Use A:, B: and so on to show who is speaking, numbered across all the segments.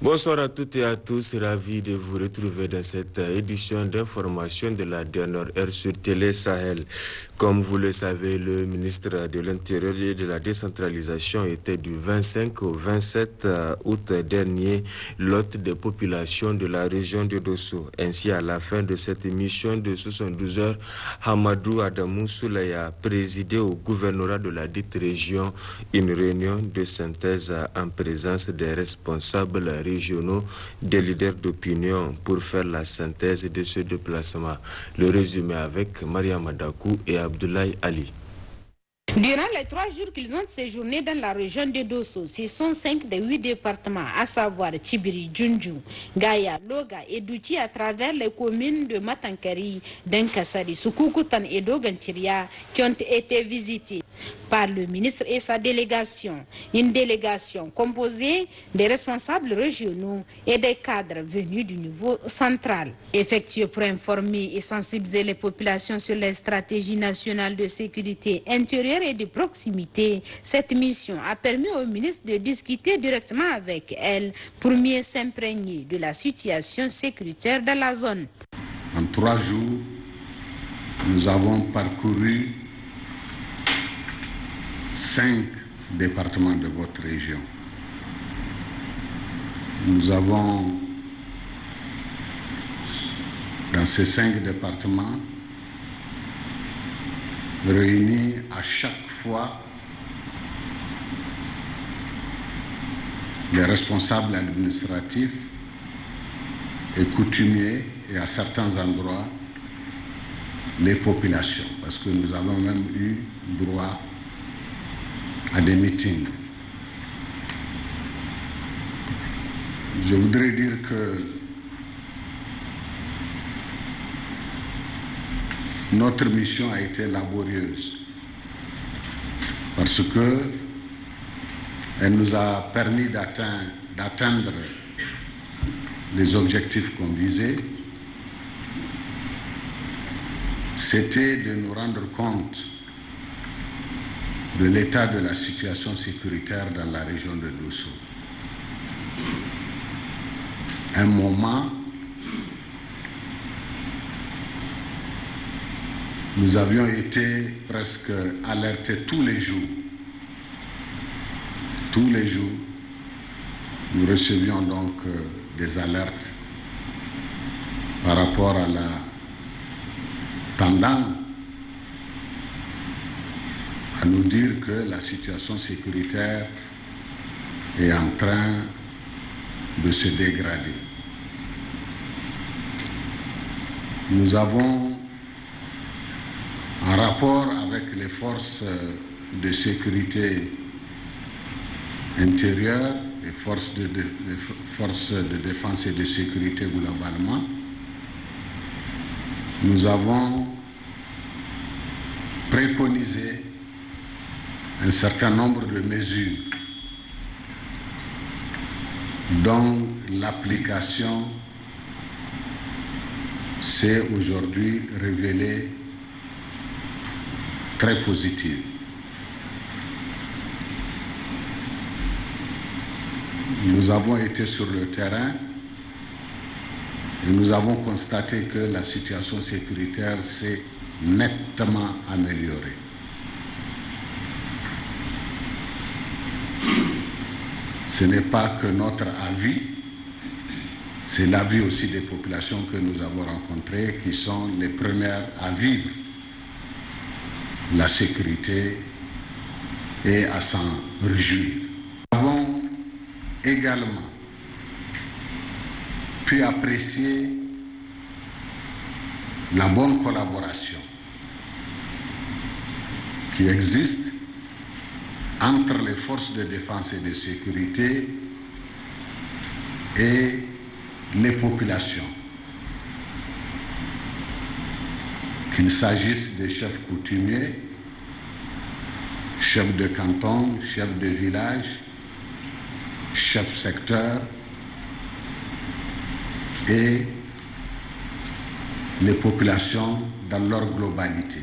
A: Bonsoir à toutes et à tous, ravi de vous retrouver dans cette édition d'information de la dernière heure sur Télé Sahel. Comme vous le savez, le ministre de l'Intérieur et de la Décentralisation était du 25 au 27 août dernier l'hôte des populations de la région de Dosso. Ainsi, à la fin de cette émission de 72 heures, Hamadou Adamou Souley a présidé au gouvernorat de la dite région une réunion de synthèse en présence des responsables régionaux, des leaders d'opinion pour faire la synthèse de ce déplacement. Le résumé avec Mariam Madakou et Abdoulaye Ali.
B: Durant les 3 jours qu'ils ont séjourné dans la région de Dosso, ce sont 5 des 8 départements, à savoir Tchibiri, Djundju, Gaya, Loga et Douti à travers les communes de Matankari, Denkassari, Sukukutan et Doganchiria qui ont été visités par le ministre et sa délégation. Une délégation composée des responsables régionaux et des cadres venus du niveau central. Effectué pour informer et sensibiliser les populations sur les stratégies nationales de sécurité intérieure et de proximité, cette mission a permis au ministre de discuter directement avec elle pour mieux s'imprégner de la situation sécuritaire dans la zone.
C: En 3 jours, nous avons parcouru 5 départements de votre région. Nous avons, dans ces 5 départements, réunis à chaque fois les responsables administratifs et coutumiers et à certains endroits les populations, parce que nous avons même eu droit à des meetings. Je voudrais dire que notre mission a été laborieuse parce que elle nous a permis d'atteindre les objectifs qu'on visait. C'était de nous rendre compte de l'état de la situation sécuritaire dans la région de Dosso. Un moment, nous avions été presque alertés tous les jours. Tous les jours, nous recevions donc des alertes par rapport à la tendance à nous dire que la situation sécuritaire est en train de se dégrader. Nous avons, en rapport avec les forces de sécurité intérieure, les forces de défense et de sécurité globalement, nous avons préconisé un certain nombre de mesures dont l'application s'est aujourd'hui révélée très positive. Nous avons été sur le terrain et nous avons constaté que la situation sécuritaire s'est nettement améliorée. Ce n'est pas que notre avis, c'est l'avis aussi des populations que nous avons rencontrées qui sont les premières à vivre la sécurité et à s'en réjouir. Nous avons également pu apprécier la bonne collaboration qui existe entre les forces de défense et de sécurité et les populations, qu'il s'agisse des chefs coutumiers, chefs de canton, chefs de village, chefs secteurs et les populations dans leur globalité.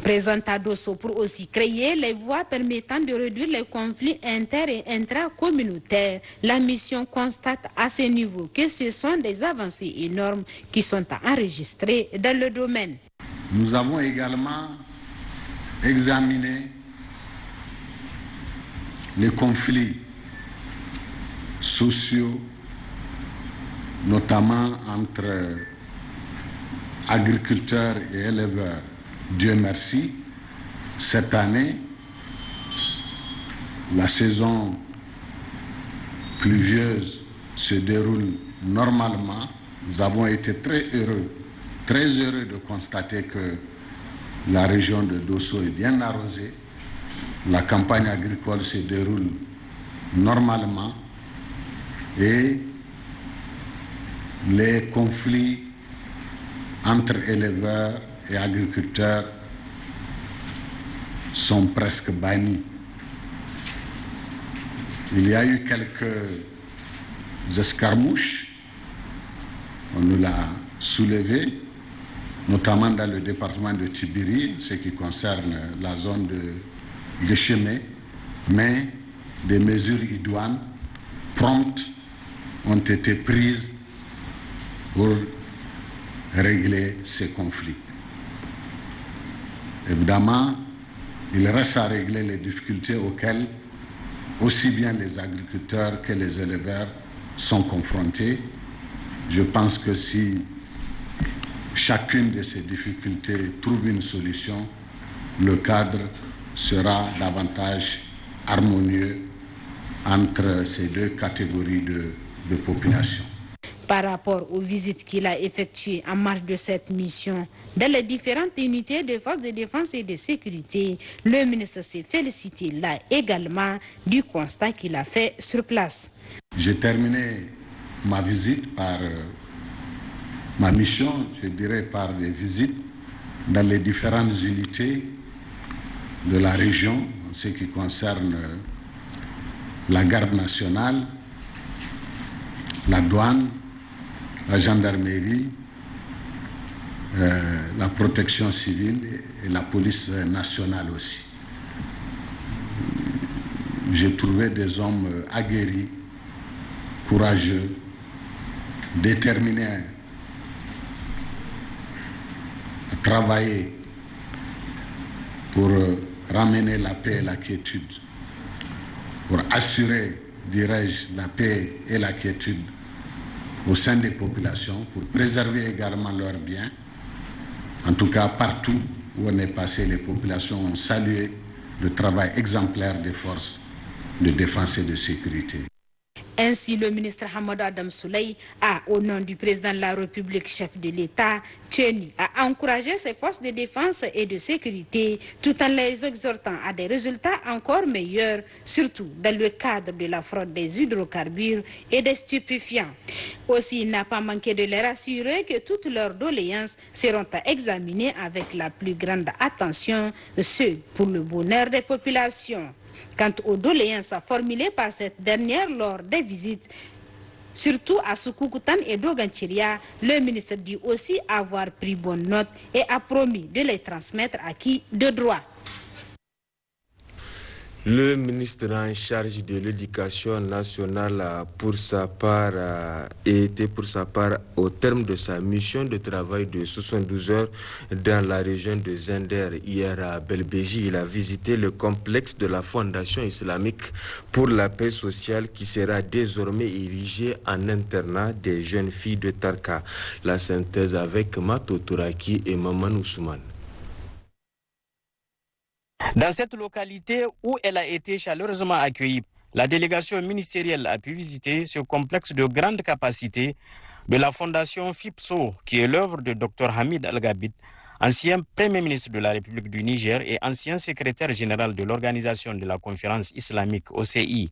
B: Présent à Dosso pour aussi créer les voies permettant de réduire les conflits inter- et intracommunautaires. La mission constate à ce niveau que ce sont des avancées énormes qui sont à enregistrer dans le domaine.
C: Nous avons également examiné les conflits sociaux, notamment entre agriculteurs et éleveurs. Dieu merci, cette année, la saison pluvieuse se déroule normalement. Nous avons été très heureux de constater que la région de Dosso est bien arrosée. La campagne agricole se déroule normalement et les conflits entre éleveurs et agriculteurs sont presque bannis. Il y a eu quelques escarmouches, on nous l'a soulevé, notamment dans le département de Tibiri, ce qui concerne la zone de Chemé, mais des mesures idoines promptes ont été prises pour régler ces conflits. Évidemment, il reste à régler les difficultés auxquelles aussi bien les agriculteurs que les éleveurs sont confrontés. Je pense que si chacune de ces difficultés trouve une solution, le cadre sera davantage harmonieux entre ces deux catégories de population.
B: Par rapport aux visites qu'il a effectuées en marge de cette mission dans les différentes unités de forces de défense et de sécurité, le ministre s'est félicité là également du constat qu'il a fait sur place.
C: J'ai terminé ma visite par ma mission, je dirais par les visites dans les différentes unités de la région en ce qui concerne la garde nationale, la douane, la gendarmerie, la protection civile et la police nationale aussi. J'ai trouvé des hommes aguerris, courageux, déterminés à travailler pour ramener la paix et la quiétude, pour assurer, dirais-je, la paix et la quiétude au sein des populations, pour préserver également leurs biens. En tout cas, partout où on est passé, les populations ont salué le travail exemplaire des forces de défense et de sécurité.
B: Ainsi, le ministre Hamadou Adam Souley a, au nom du président de la République, chef de l'État, tenu à encourager ses forces de défense et de sécurité tout en les exhortant à des résultats encore meilleurs, surtout dans le cadre de la fraude des hydrocarbures et des stupéfiants. Aussi, il n'a pas manqué de les rassurer que toutes leurs doléances seront à examiner avec la plus grande attention, ce pour le bonheur des populations. Quant aux doléances formulées par cette dernière lors des visites, surtout à Soukoukoutane et Doganchiria, le ministre dit aussi avoir pris bonne note et a promis de les transmettre à qui de droit.
A: Le ministre en charge de l'éducation nationale a été pour sa part au terme de sa mission de travail de 72 heures dans la région de Zender. Hier à Belbéji, il a visité le complexe de la Fondation islamique pour la paix sociale qui sera désormais érigé en internat des jeunes filles de Tarka. La synthèse avec Mato Touraki et Maman Ousmane.
D: Dans cette localité où elle a été chaleureusement accueillie, la délégation ministérielle a pu visiter ce complexe de grande capacité de la fondation FIPSO, qui est l'œuvre de Dr Hamid Al-Gabid, ancien Premier ministre de la République du Niger et ancien secrétaire général de l'Organisation de la Conférence islamique OCI.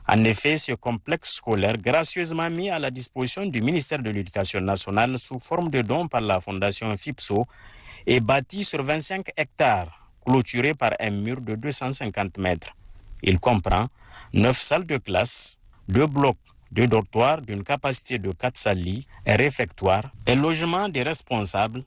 D: En effet, ce complexe scolaire, gracieusement mis à la disposition du ministère de l'Éducation nationale sous forme de dons par la fondation FIPSO, est bâti sur 25 hectares, clôturé par un mur de 250 mètres. Il comprend 9 salles de classe, 2 blocs, 2 dortoirs d'une capacité de 400 lits, un réfectoire, un logement des responsables,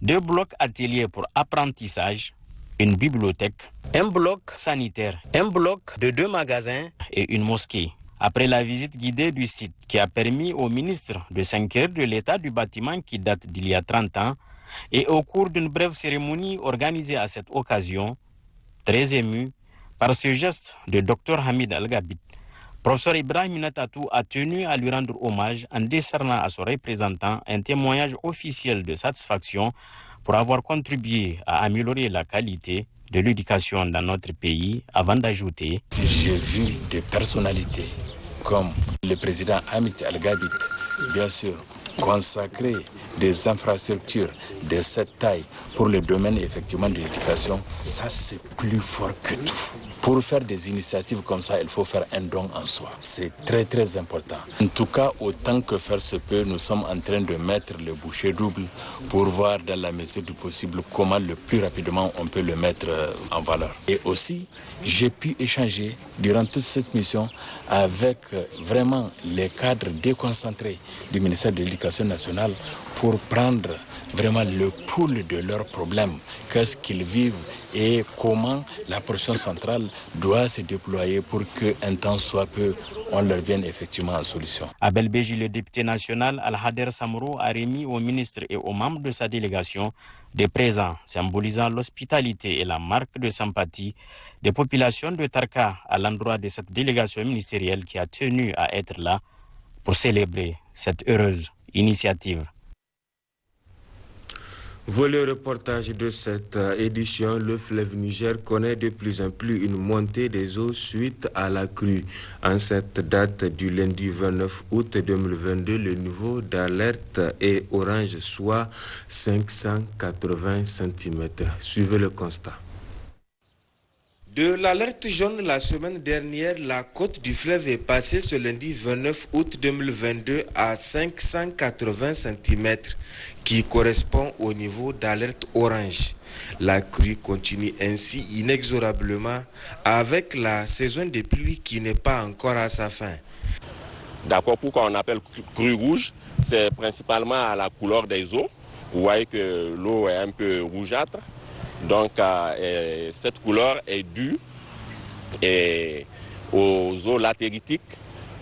D: 2 blocs ateliers pour apprentissage, une bibliothèque, un bloc sanitaire, un bloc de 2 magasins et une mosquée. Après la visite guidée du site qui a permis au ministre de s'inquiéter de l'état du bâtiment qui date d'il y a 30 ans et au cours d'une brève cérémonie organisée à cette occasion, très ému par ce geste de Dr Hamid Al-Gabit, professeur Ibrahim Natatou a tenu à lui rendre hommage en décernant à son représentant un témoignage officiel de satisfaction pour avoir contribué à améliorer la qualité de l'éducation dans notre pays, avant d'ajouter:
E: j'ai vu des personnalités comme le président Hamid Al-Gabit, bien sûr, consacrer des infrastructures de cette taille pour le domaine effectivement de l'éducation. Ça, c'est plus fort que tout. Pour faire des initiatives comme ça, il faut faire un don en soi. C'est très très important. En tout cas, autant que faire se peut, nous sommes en train de mettre le bouchée double pour voir dans la mesure du possible comment le plus rapidement on peut le mettre en valeur. Et aussi, j'ai pu échanger durant toute cette mission avec vraiment les cadres déconcentrés du ministère de l'Éducation nationale pour prendre vraiment le pouls de leurs problèmes, qu'est-ce qu'ils vivent et comment la portion centrale doit se déployer pour qu'un temps soit peu, on leur vienne effectivement en solution.
D: Abel Béji, le député national Al-Hader Samrou, a remis au ministre et aux membres de sa délégation des présents symbolisant l'hospitalité et la marque de sympathie des populations de Tarka à l'endroit de cette délégation ministérielle qui a tenu à être là pour célébrer cette heureuse initiative.
A: Volet reportage de cette édition, le fleuve Niger connaît de plus en plus une montée des eaux suite à la crue. En cette date du lundi 29 août 2022, le niveau d'alerte est orange, soit 580 cm. Suivez le constat. De l'alerte jaune la semaine dernière, la côte du fleuve est passée ce lundi 29 août 2022 à 580 cm, qui correspond au niveau d'alerte orange. La crue continue ainsi inexorablement avec la saison des pluies qui n'est pas encore à sa fin.
F: D'accord, pourquoi on appelle crue rouge? C'est principalement à la couleur des eaux. Vous voyez que l'eau est un peu rougeâtre. Donc, cette couleur est due aux eaux latéritiques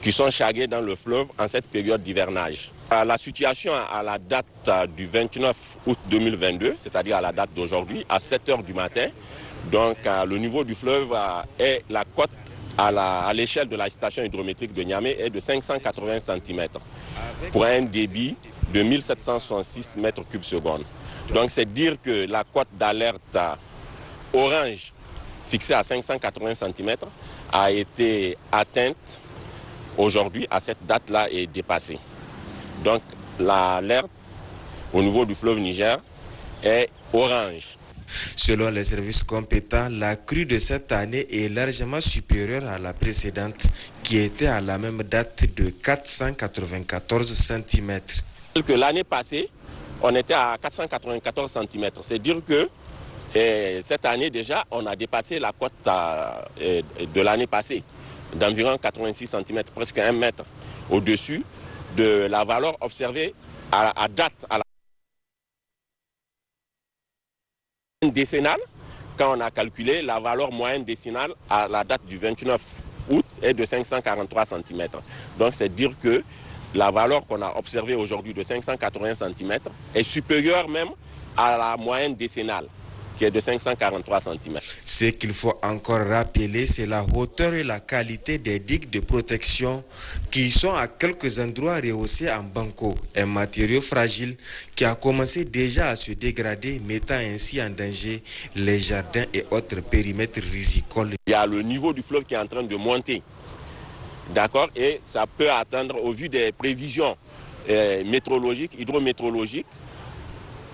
F: qui sont chargées dans le fleuve en cette période d'hivernage. La situation à la date du 29 août 2022, c'est-à-dire à la date d'aujourd'hui, à 7 h du matin, donc le niveau du fleuve est la côte à l'échelle de la station hydrométrique de Niamey est de 580 cm pour un débit de 1766 mètres cubes secondes. Donc c'est dire que la cote d'alerte orange fixée à 580 cm a été atteinte aujourd'hui, à cette date-là, est dépassée. Donc l'alerte au niveau du fleuve Niger est orange.
A: Selon les services compétents, la crue de cette année est largement supérieure à la précédente qui était à la même date de 494 cm.
F: L'année passée, on était à 494 cm. C'est dire que cette année déjà, on a dépassé la cote de l'année passée, d'environ 86 cm, presque 1 mètre au-dessus de la valeur observée à date, à la décennale. Quand on a calculé, la valeur moyenne décennale à la date du 29 août est de 543 cm. Donc c'est dire que la valeur qu'on a observée aujourd'hui de 580 cm est supérieure même à la moyenne décennale, qui est de 543 cm.
A: Ce qu'il faut encore rappeler, c'est la hauteur et la qualité des digues de protection qui sont à quelques endroits rehaussées en banco, un matériau fragile qui a commencé déjà à se dégrader, mettant ainsi en danger les jardins et autres périmètres rizicoles.
F: Il y a le niveau du fleuve qui est en train de monter. D'accord, et ça peut atteindre, au vu des prévisions météorologiques, hydrométéorologiques,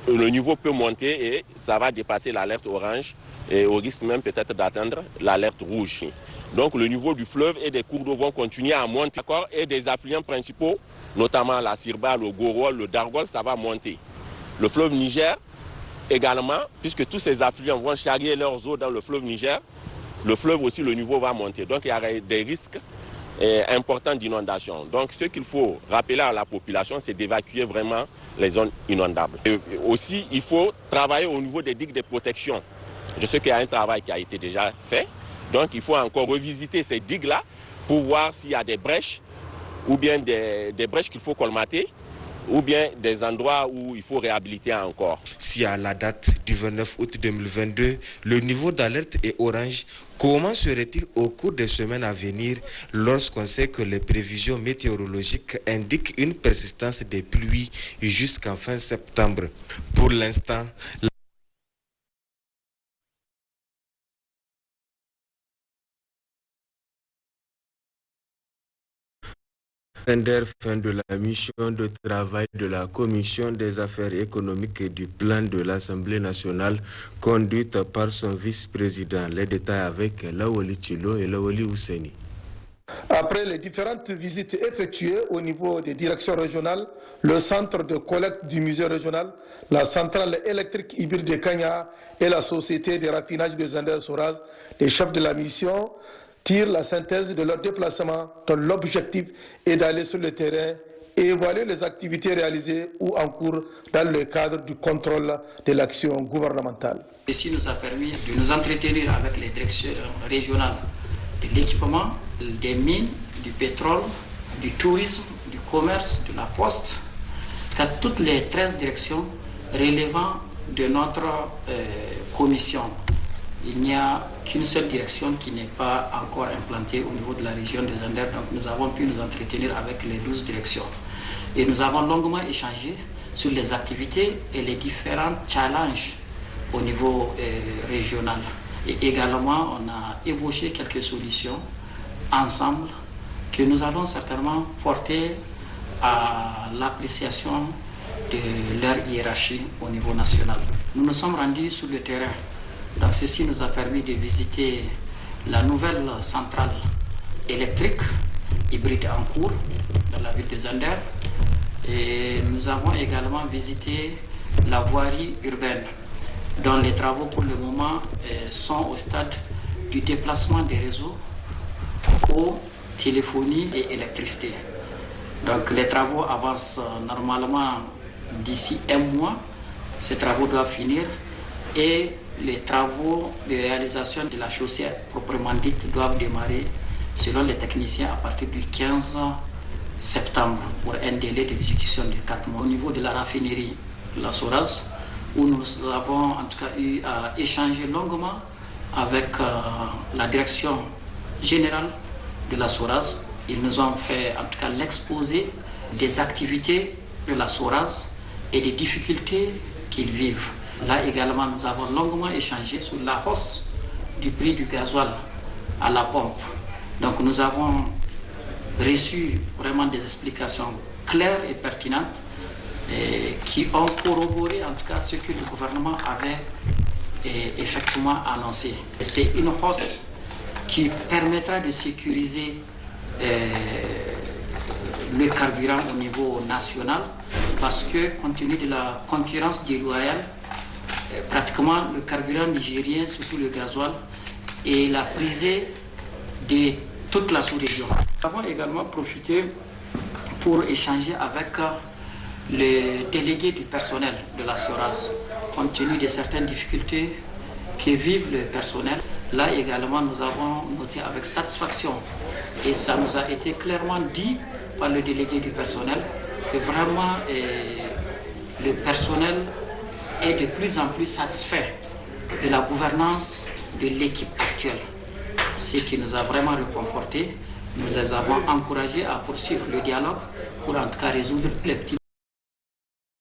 F: le niveau peut monter et ça va dépasser l'alerte orange et au risque même peut-être d'atteindre l'alerte rouge. Donc le niveau du fleuve et des cours d'eau vont continuer à monter. D'accord, et des affluents principaux, notamment la Sirba, le Gorol, le Dargol, ça va monter. Le fleuve Niger également, puisque tous ces affluents vont charrier leurs eaux dans le fleuve Niger, le fleuve aussi, le niveau va monter. Donc il y a des risques important d'inondation. Donc ce qu'il faut rappeler à la population, c'est d'évacuer vraiment les zones inondables. Et aussi, il faut travailler au niveau des digues de protection. Je sais qu'il y a un travail qui a été déjà fait. Donc il faut encore revisiter ces digues-là pour voir s'il y a des brèches ou bien des brèches qu'il faut colmater, ou bien des endroits où il faut réhabiliter encore.
A: Si à la date du 29 août 2022, le niveau d'alerte est orange, comment serait-il au cours des semaines à venir lorsqu'on sait que les prévisions météorologiques indiquent une persistance des pluies jusqu'en fin septembre? Pour l'instant, fin de la mission de travail de la Commission des affaires économiques et du plan de l'Assemblée nationale conduite par son vice-président. Les détails avec Lawali Chilo et Lawali Ouseni.
G: Après les différentes visites effectuées au niveau des directions régionales, le centre de collecte du musée régional, la centrale électrique hybride de Kanya et la société de raffinage de Zander-Soraz, les chefs de la mission tirent la synthèse de leur déplacement dont l'objectif est d'aller sur le terrain et évaluer les activités réalisées ou en cours dans le cadre du contrôle de l'action gouvernementale.
H: Ceci nous a permis de nous entretenir avec les directions régionales de l'équipement, des mines, du pétrole, du tourisme, du commerce, de la poste, à toutes les 13 directions relevant de notre commission. Il n'y a qu'une seule direction qui n'est pas encore implantée au niveau de la région de Zander, donc nous avons pu nous entretenir avec les 12 directions. Et nous avons longuement échangé sur les activités et les différents challenges au niveau régional. Et également, on a ébauché quelques solutions ensemble que nous allons certainement porter à l'appréciation de leur hiérarchie au niveau national. Nous nous sommes rendus sur le terrain. Donc ceci nous a permis de visiter la nouvelle centrale électrique hybride en cours dans la ville de Zander. Et nous avons également visité la voirie urbaine, dont les travaux pour le moment sont au stade du déplacement des réseaux eau, téléphonie et électricité. Donc les travaux avancent normalement d'ici un mois. Ces travaux doivent finir et les travaux de réalisation de la chaussée proprement dite doivent démarrer selon les techniciens à partir du 15 septembre pour un délai d'exécution de 4 mois. Au niveau de la raffinerie La Soraz, où nous avons en tout cas eu à échanger longuement avec la direction générale de La Soraz. Ils nous ont fait en tout cas l'exposé des activités de La Soraz et des difficultés qu'ils vivent. Là également, nous avons longuement échangé sur la hausse du prix du gasoil à la pompe. Donc nous avons reçu vraiment des explications claires et pertinentes qui ont corroboré en tout cas ce que le gouvernement avait effectivement annoncé. C'est une hausse qui permettra de sécuriser le carburant au niveau national parce que compte tenu de la concurrence déloyale, pratiquement le carburant nigérien, surtout le gasoil, est la prisée de toute la sous-région. Nous avons également profité pour échanger avec les délégués du personnel de la Soraz, compte tenu de certaines difficultés que vivent le personnel. Là également, nous avons noté avec satisfaction, et ça nous a été clairement dit par le délégué du personnel, que vraiment le personnel est de plus en plus satisfait de la gouvernance de l'équipe actuelle. Ce qui nous a vraiment réconforté. Nous les avons encouragés à poursuivre le dialogue pour en tout cas résoudre les petits